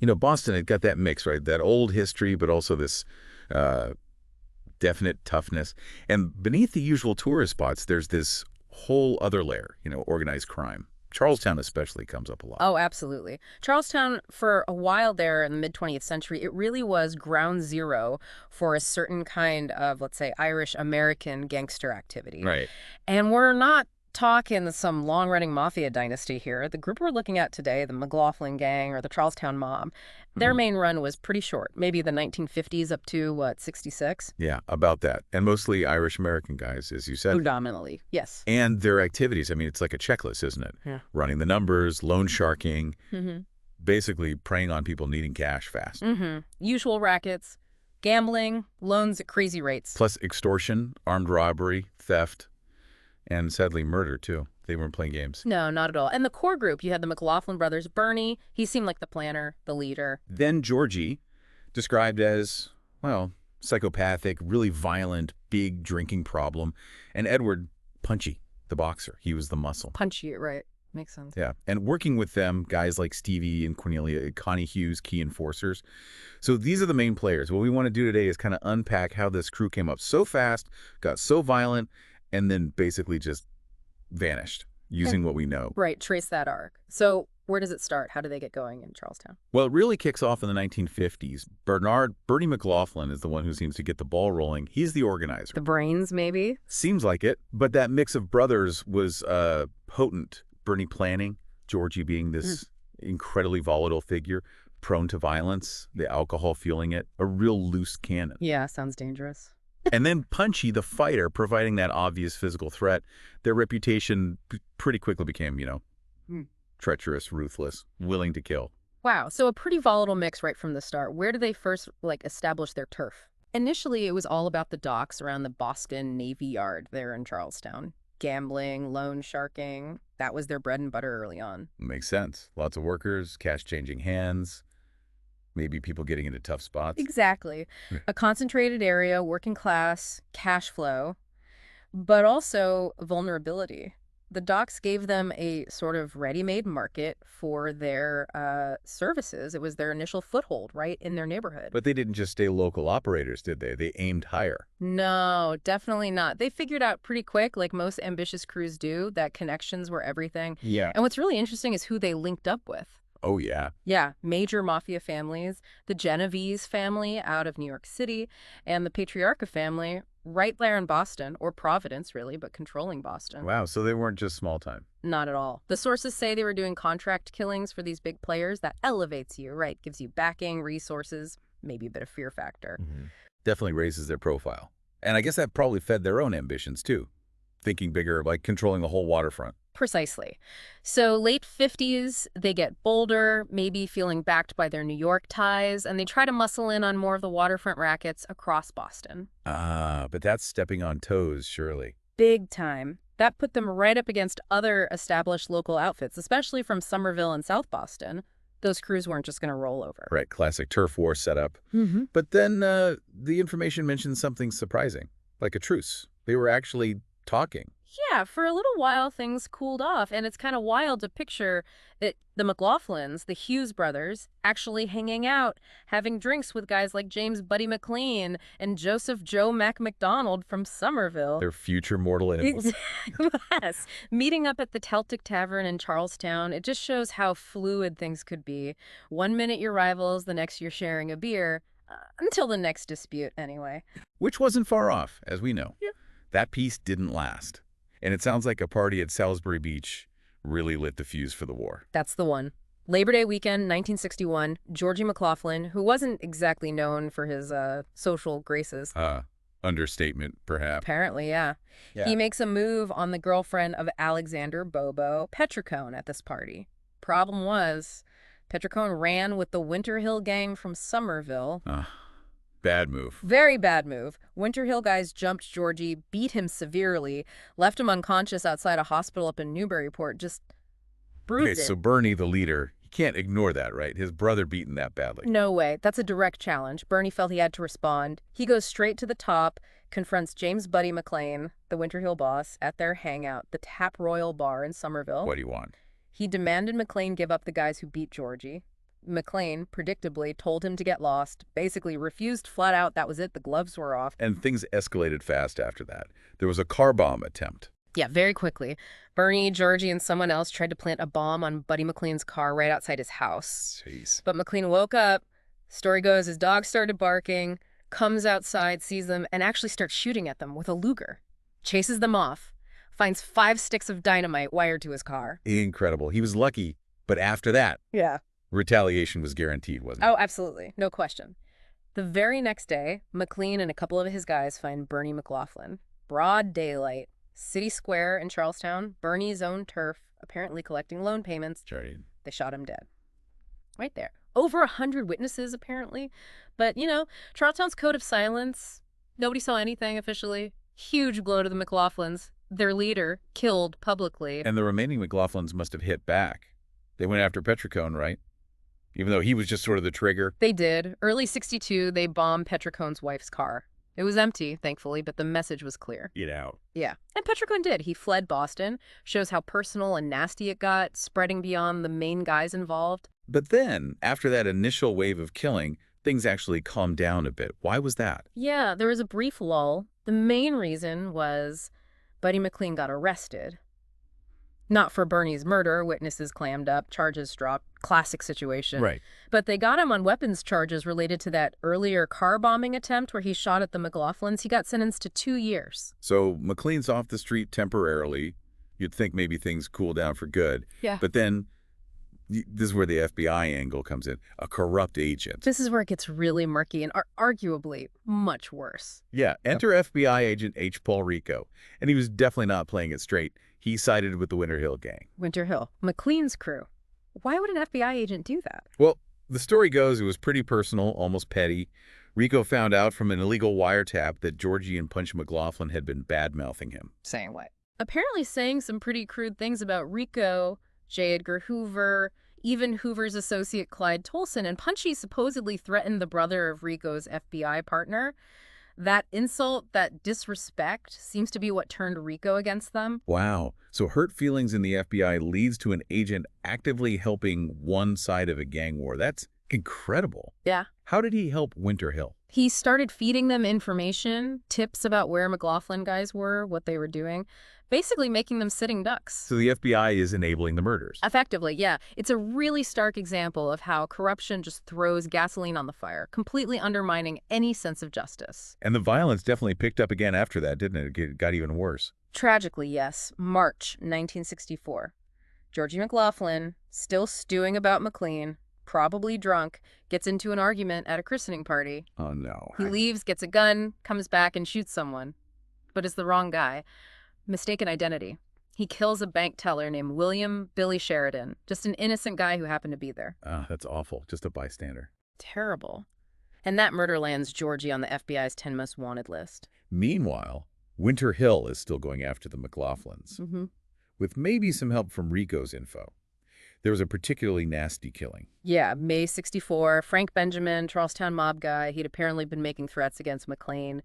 Boston had got that mix, right? That old history, but also this uh, definite toughness. And beneath the usual tourist spots, there's this whole other layer, organized crime. Charlestown especially comes up a lot. Oh, absolutely. Charlestown, for a while there in the mid-20th century, it really was ground zero for a certain kind of, let's say, Irish-American gangster activity. Right. And we're not talking some long-running mafia dynasty here. The group we're looking at today, the McLaughlin Gang or the Charlestown Mob, their Mhm. main run was pretty short, maybe the 1950s up to, what, 66? Yeah, about that. And mostly Irish-American guys, as you said. Predominantly, yes. And their activities, I mean, it's like a checklist, isn't it? Yeah. Running the numbers, loan sharking, Mm-hmm. basically preying on people needing cash fast. Mm-hmm. Usual rackets, gambling, loans at crazy rates. Plus extortion, armed robbery, theft, and sadly murder, too. They weren't playing games. No, not at all. And the core group, you had the McLaughlin brothers. Bernie, he seemed like the planner, the leader. Then Georgie, described as, well, psychopathic, really violent, big drinking problem. And Edward, punchy, the boxer. He was the muscle. Punchy, right. Makes sense. Yeah, and working with them, guys like Stevie and Cornelia, Connie Hughes, key enforcers. So these are the main players. What we want to do today is kind of unpack how this crew came up so fast, got so violent, and then basically just vanished using what we know. Right, trace that arc. So where does it start? How do they get going in Charlestown? Well, it really kicks off in the 1950s. Bernie McLaughlin is the one who seems to get the ball rolling. He's the organizer. The brains, maybe? Seems like it, but that mix of brothers was potent. Bernie planning, Georgie being this incredibly volatile figure, prone to violence, the alcohol fueling it, a real loose cannon. Yeah, sounds dangerous. And then Punchy, the fighter, providing that obvious physical threat. Their reputation pretty quickly became, treacherous, ruthless, willing to kill. Wow, so a pretty volatile mix right from the start. Where do they first, establish their turf? Initially, it was all about the docks around the Boston Navy Yard there in Charlestown. Gambling, loan sharking, that was their bread and butter early on. Makes sense. Lots of workers, cash changing hands, maybe people getting into tough spots. Exactly. Yeah. A concentrated area, working class, cash flow, but also vulnerability. The docks gave them a sort of ready-made market for their services. It was their initial foothold right in their neighborhood. But they didn't just stay local operators, did they? They aimed higher. No, definitely not. They figured out pretty quick, like most ambitious crews do, that connections were everything. Yeah. And what's really interesting is who they linked up with. Oh, yeah. Yeah, major mafia families, the Genovese family out of New York City, and the Patriarca family right there in Boston, or Providence, really, but controlling Boston. Wow, so they weren't just small time. Not at all. The sources say they were doing contract killings for these big players. That elevates you, right? Gives you backing, resources, maybe a bit of fear factor. Definitely raises their profile. And I guess that probably fed their own ambitions, too. Thinking bigger, like controlling the whole waterfront. Precisely. So late 50s, they get bolder, maybe feeling backed by their New York ties, and they try to muscle in on more of the waterfront rackets across Boston. Ah, but that's stepping on toes, surely. Big time. That put them right up against other established local outfits, especially from Somerville and South Boston. Those crews weren't just going to roll over. Right, classic turf war setup. But then the information mentioned something surprising, like a truce. They were actually talking. Yeah, for a little while, things cooled off, and it's kind of wild to picture it, the McLaughlins, the Hughes brothers, actually hanging out, having drinks with guys like James Buddy McLean and Joseph Joe Mac McDonald from Somerville. Their future mortal enemies. Yes, meeting up at the Celtic Tavern in Charlestown, it just shows how fluid things could be. One minute you're rivals, the next you're sharing a beer, until the next dispute, anyway. Which wasn't far off, as we know. Yeah. That peace didn't last. And it sounds like a party at Salisbury Beach really lit the fuse for the war. That's the one. Labor Day weekend, 1961, Georgie McLaughlin, who wasn't exactly known for his social graces. Understatement, perhaps. Apparently, yeah. He makes a move on the girlfriend of Alexander Bobo Petricone at this party. Problem was, Petricone ran with the Winter Hill gang from Somerville. Bad move. Very bad move. Winter Hill guys jumped Georgie, beat him severely, left him unconscious outside a hospital up in Newburyport, just bruised Okay, it. so Bernie, the leader, he can't ignore that, right? His brother beaten that badly. No way. That's a direct challenge. Bernie felt he had to respond. He goes straight to the top, confronts James Buddy McLean, the Winter Hill boss, at their hangout, the Tap Royal Bar in Somerville. What do you want? He demanded McLean give up the guys who beat Georgie. McLean, predictably, told him to get lost, basically refused flat out. That was it. The gloves were off. And things escalated fast after that. There was a car bomb attempt. Yeah, very quickly. Bernie, Georgie, and someone else tried to plant a bomb on Buddy McLean's car right outside his house. Jeez. But McLean woke up. Story goes, his dog started barking, comes outside, sees them, and actually starts shooting at them with a Luger. Chases them off. Finds 5 sticks of dynamite wired to his car. Incredible. He was lucky, but after that, Yeah. retaliation was guaranteed, wasn't it? Oh, absolutely. No question. The very next day, McLean and a couple of his guys find Bernie McLaughlin. Broad daylight. City Square in Charlestown, Bernie's own turf, apparently collecting loan payments. Charlie. They shot him dead. Right there. Over 100 witnesses, apparently. But, Charlestown's code of silence. Nobody saw anything officially. Huge blow to the McLaughlins. Their leader killed publicly. And the remaining McLaughlins must have hit back. They went after Petricone, right? Even though he was just sort of the trigger. They did. Early 62, they bombed Petricone's wife's car. It was empty, thankfully, but the message was clear. Get out. Yeah. And Petricone did. He fled Boston. Shows how personal and nasty it got, spreading beyond the main guys involved. But then, after that initial wave of killing, things actually calmed down a bit. Why was that? Yeah, there was a brief lull. The main reason was Buddy McLean got arrested. Not for Bernie's murder, witnesses clammed up, charges dropped, classic situation. Right. But they got him on weapons charges related to that earlier car bombing attempt where he shot at the McLaughlins. He got sentenced to 2 years. So McLean's off the street temporarily. You'd think maybe things cool down for good. Yeah. But then, this is where the FBI angle comes in. A corrupt agent. This is where it gets really murky and arguably much worse. Yeah, enter FBI agent H. Paul Rico. And he was definitely not playing it straight. He sided with the Winter Hill gang. Winter Hill, McLean's crew. Why would an FBI agent do that? Well, the story goes it was pretty personal, almost petty. Rico found out from an illegal wiretap that Georgie and Punch McLaughlin had been bad-mouthing him. Saying what? Apparently saying some pretty crude things about Rico, J. Edgar Hoover, even Hoover's associate Clyde Tolson, and Punchy supposedly threatened the brother of Rico's FBI partner. That insult, that disrespect, seems to be what turned Rico against them. Wow. So hurt feelings in the FBI leads to an agent actively helping one side of a gang war. That's incredible. Yeah. How did he help Winter Hill? He started feeding them information, tips about where McLaughlin guys were, what they were doing, basically making them sitting ducks. So the FBI is enabling the murders. Effectively, yeah. It's a really stark example of how corruption just throws gasoline on the fire, completely undermining any sense of justice. And the violence definitely picked up again after that, didn't it? It got even worse. Tragically, yes. March 1964. Georgie McLaughlin, still stewing about McLean, probably drunk, gets into an argument at a christening party. Oh, no. He leaves, gets a gun, comes back, and shoots someone. But it's the wrong guy. Mistaken identity. He kills a bank teller named William Billy Sheridan, just an innocent guy who happened to be there. That's awful. Just a bystander. Terrible. And that murder lands Georgie on the FBI's 10 most wanted list. Meanwhile, Winter Hill is still going after the McLaughlins, with maybe some help from Rico's info. There was a particularly nasty killing. Yeah, May 64, Frank Benjamin, Charlestown Mob guy. He'd apparently been making threats against McLean.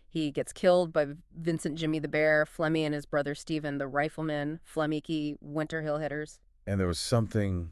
He gets killed by Vincent Jimmy the Bear, Flemmy and his brother Stephen, the rifleman, Flemmy Winter Hill hitters. And there was something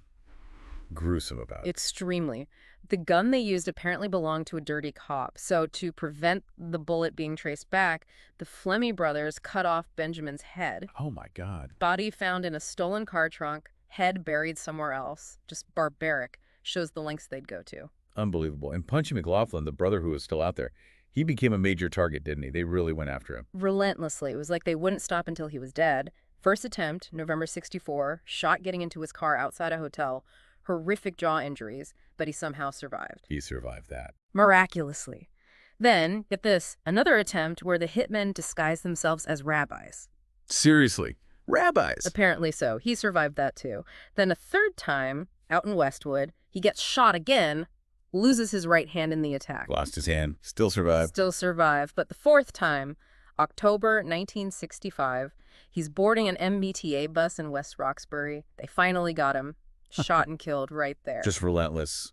gruesome about it. Extremely. The gun they used apparently belonged to a dirty cop. So to prevent the bullet being traced back, the Flemmy brothers cut off Benjamin's head. Oh, my God. Body found in a stolen car trunk, head buried somewhere else. Just barbaric. Shows the lengths they'd go to. Unbelievable. And Punchy McLaughlin, the brother who was still out there, he became a major target, didn't he? They really went after him. Relentlessly. It was like they wouldn't stop until he was dead. First attempt, November 64, shot getting into his car outside a hotel. Horrific jaw injuries, but he somehow survived. He survived that. Miraculously. Then, get this, another attempt where the hitmen disguised themselves as rabbis. Seriously? Rabbis? Apparently so. He survived that too. Then a third time, out in Westwood, he gets shot again, loses his right hand in the attack. Lost his hand. Still survived. Still survived. But the fourth time, October 1965, he's boarding an MBTA bus in West Roxbury. They finally got him. Shot and killed right there. Just relentless.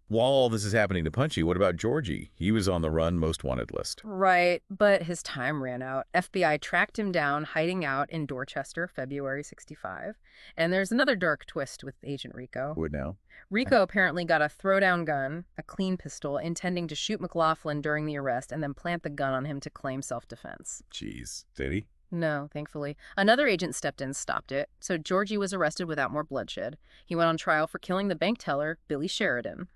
While all this is happening to Punchy, what about Georgie? He was on the run most wanted list. Right, but his time ran out. FBI tracked him down, hiding out in Dorchester, February 65. And there's another dark twist with Agent Rico. Would now? Rico apparently got a throwdown gun, a clean pistol, intending to shoot McLaughlin during the arrest and then plant the gun on him to claim self-defense. Jeez. Did he? No, thankfully. Another agent stepped in and stopped it, so Georgie was arrested without more bloodshed. He went on trial for killing the bank teller, Billy Sheridan.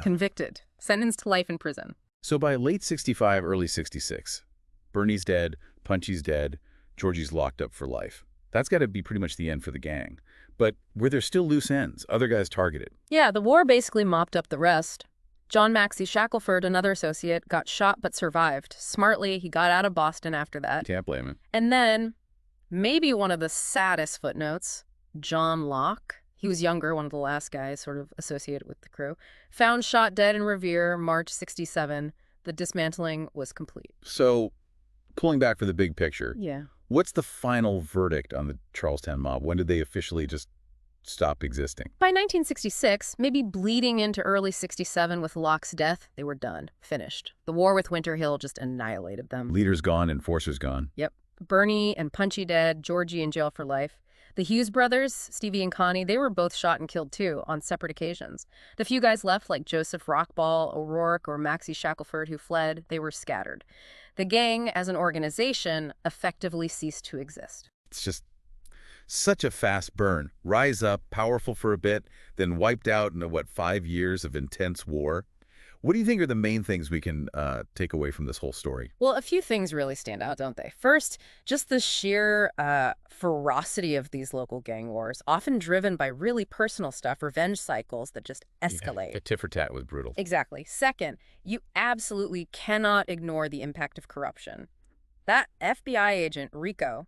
Convicted. Sentenced to life in prison. So by late 65, early 66, Bernie's dead, Punchy's dead, Georgie's locked up for life. That's got to be pretty much the end for the gang. But were there still loose ends, other guys targeted? Yeah, the war basically mopped up the rest. John Maxey Shackelford, another associate, got shot but survived. Smartly, he got out of Boston after that. Can't blame him. And then, maybe one of the saddest footnotes, John Locke, he was younger, one of the last guys sort of associated with the crew, found shot dead in Revere, March 67. The dismantling was complete. So, pulling back for the big picture, Yeah. what's the final verdict on the Charlestown Mob? When did they officially just stop existing? By 1966, maybe bleeding into early 67 with Locke's death, they were done, finished. The war with Winter Hill just annihilated them. Leaders gone, enforcers gone. Yep. Bernie and Punchy dead, Georgie in jail for life. The Hughes brothers, Stevie and Connie, they were both shot and killed too, on separate occasions. The few guys left, like Joseph Rockball, O'Rourke, or Maxey Shackelford, who fled, they were scattered. The gang, as an organization, effectively ceased to exist. It's just such a fast burn. Rise up, powerful for a bit, then wiped out in, 5 years of intense war? What do you think are the main things we can take away from this whole story? Well, a few things really stand out, don't they? First, just the sheer ferocity of these local gang wars, often driven by really personal stuff, revenge cycles that just escalate. The tit for tat was brutal. Exactly. Second, you absolutely cannot ignore the impact of corruption. That FBI agent, Rico,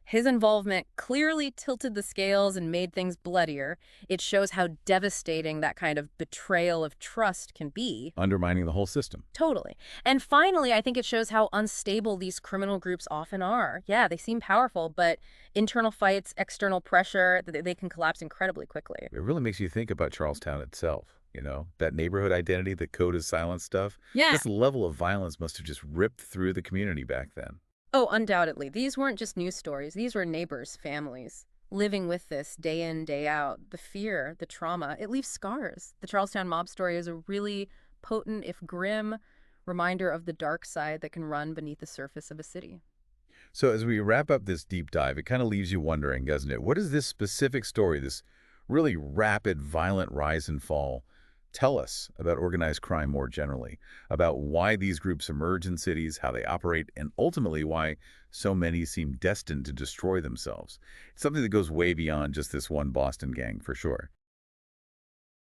his involvement clearly tilted the scales and made things bloodier. It shows how devastating that kind of betrayal of trust can be. Undermining the whole system. Totally. And finally, I think it shows how unstable these criminal groups often are. Yeah, they seem powerful, but internal fights, external pressure, they can collapse incredibly quickly. It really makes you think about Charlestown itself. You know, that neighborhood identity, the code of silence stuff. Yeah. This level of violence must have just ripped through the community back then. Oh, undoubtedly. These weren't just news stories. These were neighbors, families, living with this day in, day out. The fear, the trauma, it leaves scars. The Charlestown Mob story is a really potent, if grim, reminder of the dark side that can run beneath the surface of a city. So as we wrap up this deep dive, it kind of leaves you wondering, doesn't it? What does this specific story, this really rapid, violent rise and fall, tell us about organized crime more generally, about why these groups emerge in cities, how they operate, and ultimately why so many seem destined to destroy themselves? It's something that goes way beyond just this one Boston gang, for sure.